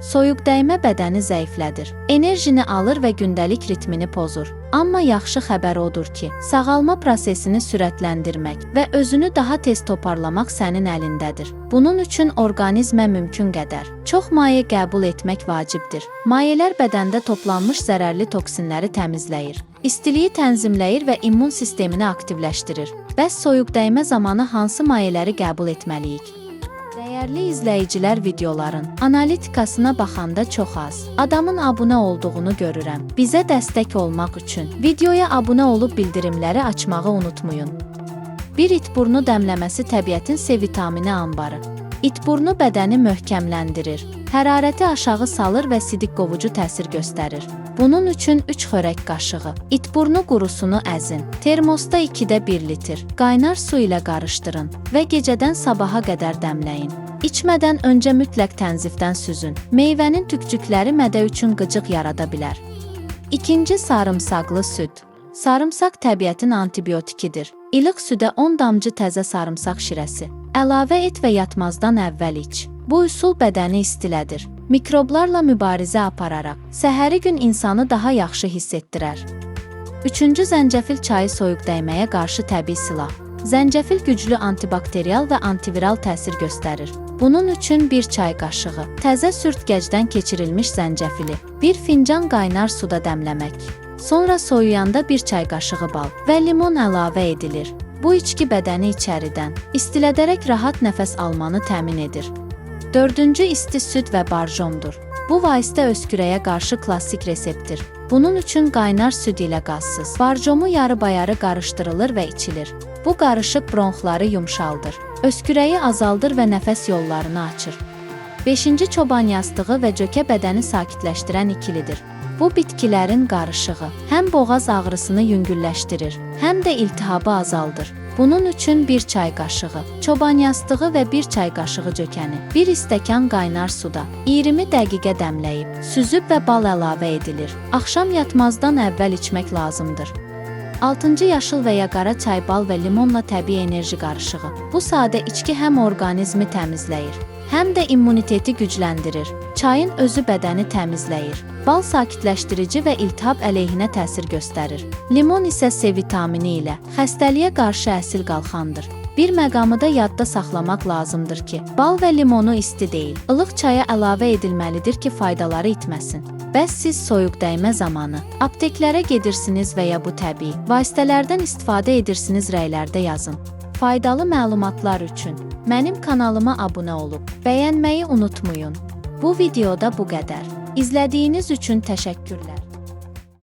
Soyuq dəymə bədəni zəiflədir, enerjini alır və gündəlik ritmini pozur. Amma yaxşı xəbər odur ki, sağalma prosesini sürətləndirmək və özünü daha tez toparlamaq sənin əlindədir. Bunun üçün orqanizmə mümkün qədər çox maye qəbul etmək vacibdir. Mayələr bədəndə toplanmış zərərli toksinləri təmizləyir, istiliyi tənzimləyir və immun sistemini aktivləşdirir. Bəs soyuq dəymə zamanı hansı mayələri qəbul etməliyik? Dəyərli izləyicilər, videoların analitikasına baxanda çox az adamın abunə olduğunu görürəm. Bizə dəstək olmaq üçün videoya abunə olub bildirimləri açmağı unutmayın. Bir itburnu dəmləməsi təbiətin C vitamini anbarı. İtburnu bədəni möhkəmləndirir, hərarəti aşağı salır və sidik qovucu təsir göstərir. Bunun üçün 3 xörək qaşığı itburnu qurusunu əzin. Termosda 2də 1 litr qaynar su ilə qarışdırın və gecədən sabaha qədər dəmləyin. İçmədən öncə mütləq tənzifdən süzün. Meyvənin tükcükləri mədə üçün qıcıq yarada bilər. İkinci, sarımsaqlı süd. Sarımsaq təbiətin antibiotikidir. İlıq südə 10 damcı təzə sarımsaq şirəsi əlavə et və yatmazdan əvvəl iç. Bu üsul bədəni istilədir. Mikroblarla mübarizə apararaq səhəri gün insanı daha yaxşı hiss etdirər. Üçüncü, zəncəfil çayı soyuq dəyməyə qarşı təbii silah. Zəncəfil güclü antibakterial və antiviral təsir göstərir. Bunun üçün 1 çay qaşığı təzə sürtgəcdən keçirilmiş zəncəfili 1 fincan qaynar suda dəmləmək. Sonra soyuyanda 1 çay qaşığı bal və limon əlavə edilir. Bu içki bədəni içəridən istilədərək rahat nəfəs almanı təmin edir. Dördüncü, isti süd və barjomdur. Bu vasitə öskürəyə qarşı klassik reseptdir. Bunun üçün qaynar süd ilə qazsız barjomu yarı-bayarı qarışdırılır və içilir. Bu qarışıq bronxları yumşaldır, öskürəyi azaldır və nəfəs yollarını açır. 5-ci, çoban yastığı və cökə bədəni sakitləşdirən ikilidir. Bu bitkilərin qarışığı həm boğaz ağrısını yüngülləşdirir, həm də iltihabı azaldır. Bunun üçün 1 çay qaşığı çoban yastığı və 1 çay qaşığı cökəni 1 stəkan qaynar suda 20 dəqiqə dəmləyib, süzüb və bal əlavə edilir. Axşam yatmazdan əvvəl içmək lazımdır. 6-cı, yaşıl və ya qara çay, bal və limonla təbii enerji qarışığı. Bu sadə içki həm orqanizmi təmizləyir, həm də immuniteti gücləndirir. Çayın özü bədəni təmizləyir. Bal sakitləşdirici və iltihab əleyhinə təsir göstərir. Limon isə C vitamini ilə xəstəliyə qarşı əsil qalxandır. Bir məqamı da yadda saxlamaq lazımdır ki, bal və limonu isti deyil, ılıq çaya əlavə edilməlidir ki, faydaları itməsin. Bəs siz soyuq dəymə zamanı apteklərə gedirsiniz və ya bu təbii vasitələrdən istifadə edirsiniz, rəylərdə yazın. Faydalı məlumatlar üçün mənim kanalıma abunə olub bəyənməyi unutmayın. Bu videoda bu qədər. İzlədiyiniz üçün təşəkkürlər.